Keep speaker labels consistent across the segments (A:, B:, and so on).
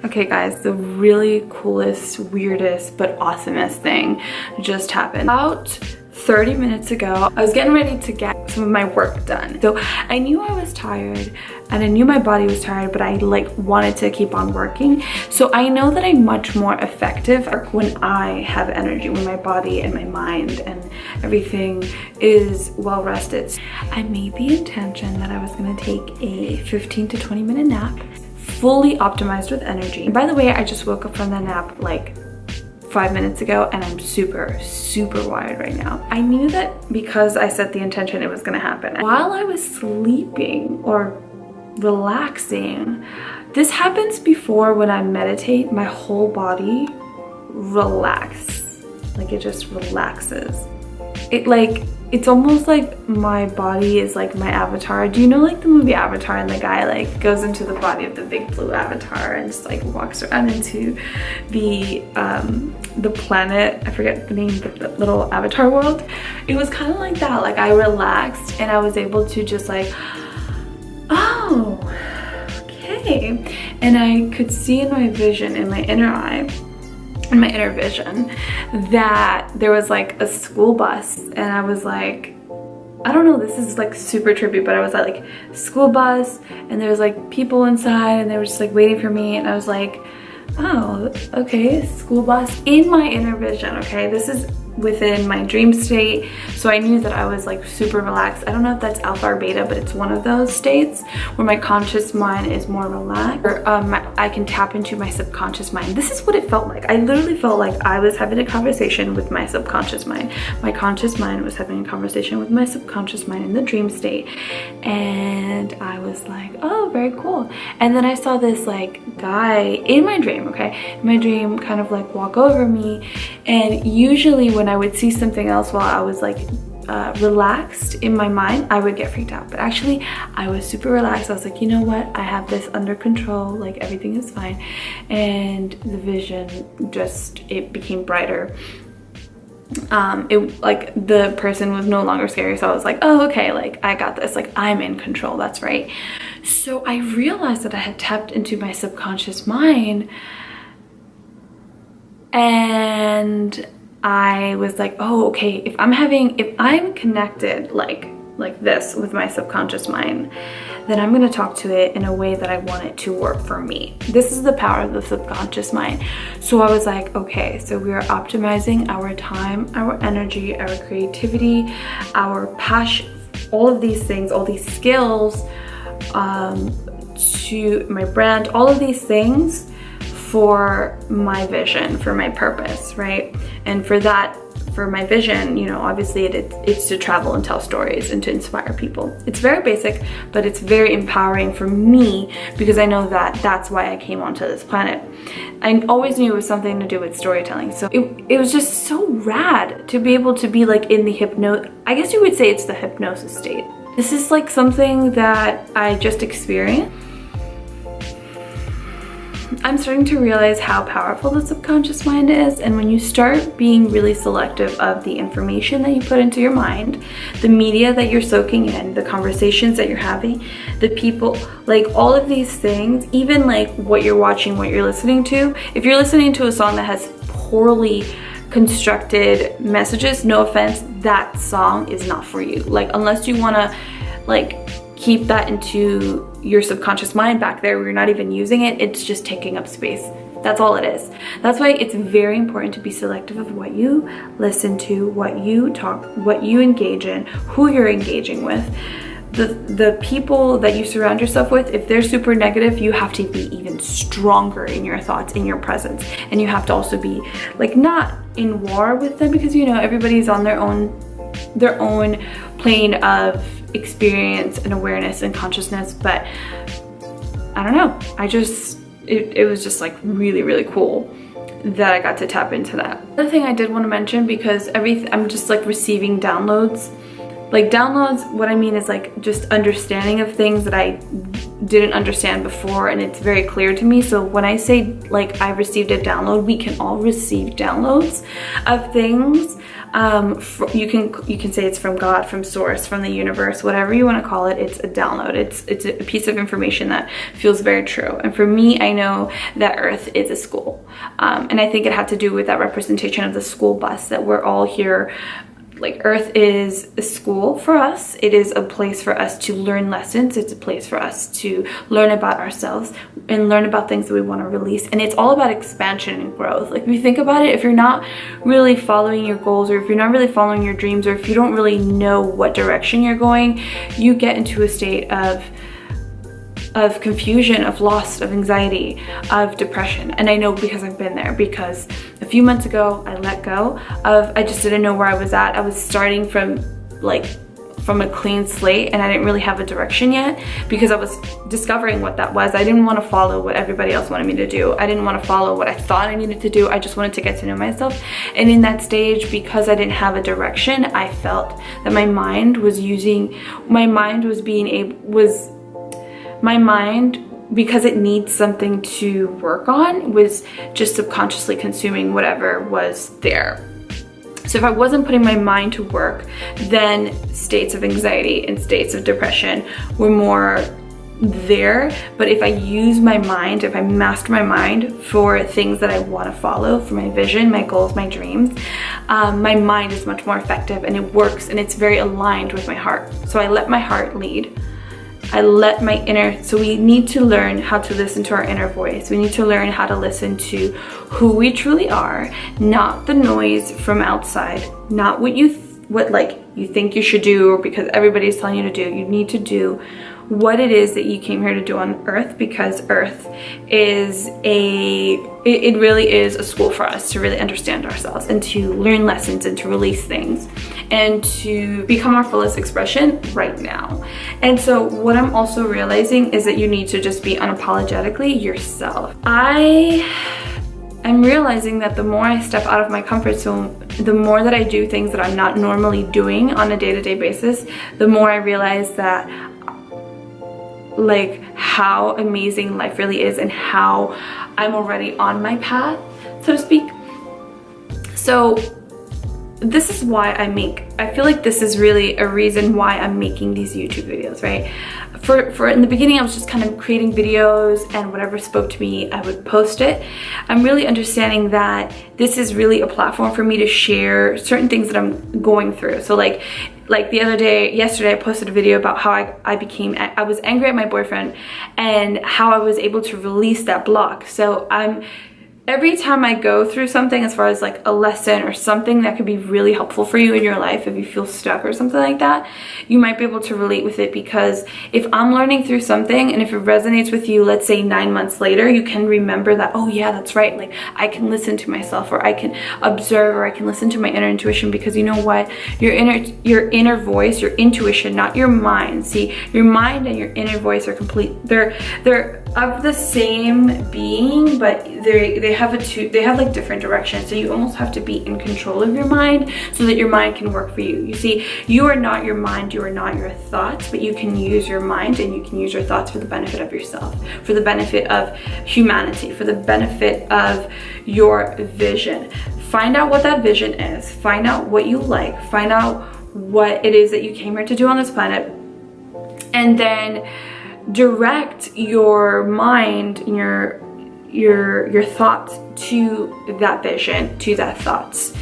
A: Okay guys, the really coolest, weirdest, but awesomest thing just happened. About 30 minutes ago, I was getting ready to get some of my work done. So I knew I was tired and I knew my body was tired, but I wanted to keep on working. So I know that I'm much more effective when I have energy, when my body and my mind and everything is well rested. I made the intention that I was gonna take a 15 to 20 minute nap, fully optimized with energy. And by the way, I just woke up from the nap like 5 minutes ago and I'm super wired right now. I knew that because I set the intention it was gonna happen. While I was sleeping or relaxing, this happens before when I meditate, my whole body relaxes. Like it just relaxes. It's almost like my body is like my avatar. Do you know like the movie Avatar, and the guy like goes into the body of the big blue avatar and just like walks around into the planet, I forget the name, but the little avatar world. It was kind of like that. Like I relaxed and I was able to just like, oh, okay. And I could see in my vision, in my inner eye, in my inner vision, that there was like a school bus, and I was like, I don't know, this is like super trippy, but I was at like school bus and there was like people inside and they were just like waiting for me, and I was like, oh, okay, school bus in my inner vision. Okay, this is within my dream state, so I knew that I was like super relaxed. I don't know if that's alpha or beta, but it's one of those states where my conscious mind is more relaxed, or I can tap into my subconscious mind. This is what it felt like. I literally felt like I was having a conversation with my subconscious mind. My conscious mind was having a conversation with my subconscious mind in the dream state, and I was like, oh, very cool. And then I saw this like guy in my dream, okay, in my dream, kind of like walk over me. And usually when I would see something else while I was like relaxed in my mind, I would get freaked out. But actually I was super relaxed. I was like, you know what, I have this under control, like everything is fine. And the vision just, it became brighter. It like the person was no longer scary, so I was like, oh, okay, like I got this, like I'm in control, that's right. So I realized that I had tapped into my subconscious mind, and I was like, oh, okay, if I'm connected like this with my subconscious mind, then I'm gonna talk to it in a way that I want it to work for me. This is the power of the subconscious mind. So I was like, okay, so we are optimizing our time, our energy, our creativity, our passion, all of these things, all these skills, to my brand, all of these things for my vision, for my purpose, right? And for that, for my vision, you know, obviously it's to travel and tell stories and to inspire people. It's very basic, but it's very empowering for me because I know that that's why I came onto this planet. I always knew it was something to do with storytelling. So it was just so rad to be able to be like in the I guess you would say it's the hypnosis state. This is like something that I just experienced. I'm starting to realize how powerful the subconscious mind is, and when you start being really selective of the information that you put into your mind, the media that you're soaking in, the conversations that you're having, the people, like all of these things, even like what you're watching, what you're listening to. If you're listening to a song that has poorly constructed messages, no offense, that song is not for you. Like unless you want to like keep that into your subconscious mind back there where you're not even using it, it's just taking up space. That's all it is. That's why it's very important to be selective of what you listen to, what you talk, what you engage in, who you're engaging with. The people that you surround yourself with, if they're super negative, you have to be even stronger in your thoughts, in your presence. And you have to also be like not in war with them, because you know everybody's on their own plane of experience and awareness and consciousness, but I don't know, it was just like really cool that I got to tap into that. Another thing I did want to mention, because I'm just like receiving downloads. Like downloads, what I mean is like just understanding of things that I didn't understand before, and it's very clear to me. So when I say like I received a download, we can all receive downloads of things. You can say it's from God, from source, from the universe, whatever you want to call it. It's a download. It's a piece of information that feels very true. And for me, I know that Earth is a school, and I think it had to do with that representation of the school bus, that we're all here. Like, Earth is a school for us. It is a place for us to learn lessons. It's a place for us to learn about ourselves and learn about things that we want to release. And it's all about expansion and growth. Like, if you think about it, if you're not really following your goals, or if you're not really following your dreams, or if you don't really know what direction you're going, you get into a state of confusion, of loss, of anxiety, of depression. And I know because I've been there, because a few months ago I let go of, I just didn't know where I was at. I was starting from a clean slate, and I didn't really have a direction yet, because I was discovering what that was. I didn't want to follow what everybody else wanted me to do. I didn't want to follow what I thought I needed to do. I just wanted to get to know myself. And in that stage, because I didn't have a direction, I felt that my mind, because it needs something to work on, was just subconsciously consuming whatever was there. So if I wasn't putting my mind to work, then states of anxiety and states of depression were more there. But if I use my mind, if I master my mind for things that I want to follow, for my vision, my goals, my dreams, my mind is much more effective, and it works, and it's very aligned with my heart. So I let my heart lead. I let my so we need to learn how to listen to our inner voice. We need to learn how to listen to who we truly are, not the noise from outside, not what you think you should do, or because everybody's telling you to do. You need to do what it is that you came here to do on Earth, because Earth is it really is a school for us to really understand ourselves, and to learn lessons, and to release things, and to become our fullest expression right now. And so what I'm also realizing is that you need to just be unapologetically yourself. I'm realizing that the more I step out of my comfort zone, the more that I do things that I'm not normally doing on a day-to-day basis, the more I realize that like how amazing life really is, and how I'm already on my path, so to speak. So this is why I feel like this is really a reason why I'm making these YouTube videos, right? For in the beginning, I was just kind of creating videos, and whatever spoke to me, I would post it. I'm really understanding that this is really a platform for me to share certain things that I'm going through. So like yesterday I posted a video about how I was angry at my boyfriend, and how I was able to release that block. So every time I go through something, as far as like a lesson or something that could be really helpful for you in your life, if you feel stuck or something like that, you might be able to relate with it. Because if I'm learning through something, and if it resonates with you, let's say 9 months later, you can remember that, oh yeah, that's right, like I can listen to myself, or I can observe, or I can listen to my inner intuition. Because you know what, your inner voice, your intuition, not your mind. See, your mind and your inner voice are they're of the same being, but they have like different directions. So you almost have to be in control of your mind, so that your mind can work for you. You see, you are not your mind, you are not your thoughts, but you can use your mind, and you can use your thoughts for the benefit of yourself, for the benefit of humanity, for the benefit of your vision. Find out what that vision is, find out what you like, find out what it is that you came here to do on this planet, and then direct your mind and your thoughts to that vision, to that thoughts,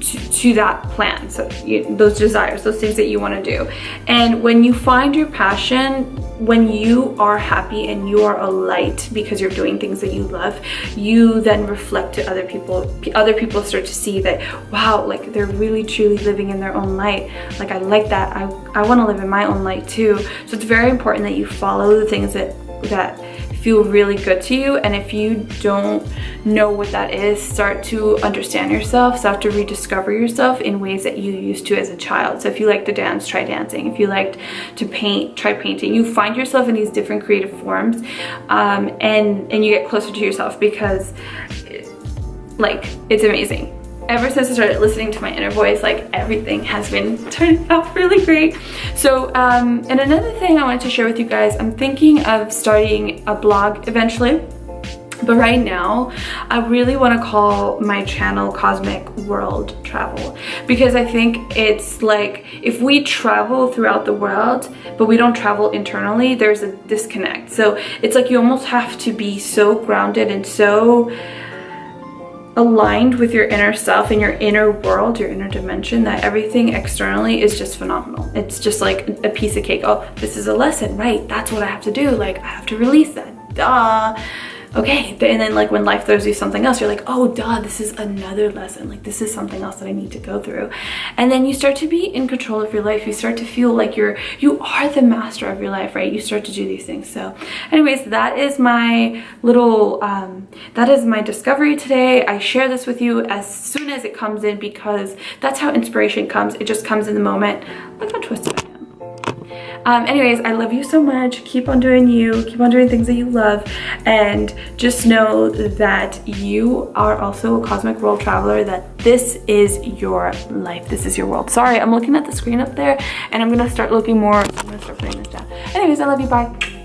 A: to that plan. So those desires, those things that you want to do. And when you find your passion, when you are happy and you are a light because you're doing things that you love, you then reflect to other people. Other people start to see that, wow, like they're really truly living in their own light. Like, I like that. I want to live in my own light too. So it's very important that you follow the things that feel really good to you. And if you don't know what that is, start to understand yourself, start to rediscover yourself in ways that you used to as a child. So if you like to dance, try dancing. If you liked to paint, try painting. You find yourself in these different creative forms, and you get closer to yourself, because like it's amazing. ever since I started listening to my inner voice, like everything has been turning out really great. So, and another thing I wanted to share with you guys, I'm thinking of starting a blog eventually. But right now, I really want to call my channel Cosmic World Travel, because I think it's like if we travel throughout the world, but we don't travel internally, there's a disconnect. So it's like you almost have to be so grounded and so aligned with your inner self and your inner world, your inner dimension, that everything externally is just phenomenal. It's just like a piece of cake. Oh, this is a lesson, right? That's what I have to do. Like, I have to release that. Duh. Okay, and then like when life throws you something else, you're like, oh duh, this is another lesson. Like, this is something else that I need to go through. And then you start to be in control of your life. You start to feel like you are the master of your life, right? You start to do these things. So anyways, that is my little, that is my discovery today. I share this with you as soon as it comes in, because that's how inspiration comes. It just comes in the moment. Look how twisted I am. Anyways, I love you so much. Keep on doing you. Keep on doing things that you love. And just know that you are also a cosmic world traveler, that this is your life. This is your world. Sorry, I'm looking at the screen up there and I'm going to start looking more. I'm going to start putting this down. Anyways, I love you. Bye.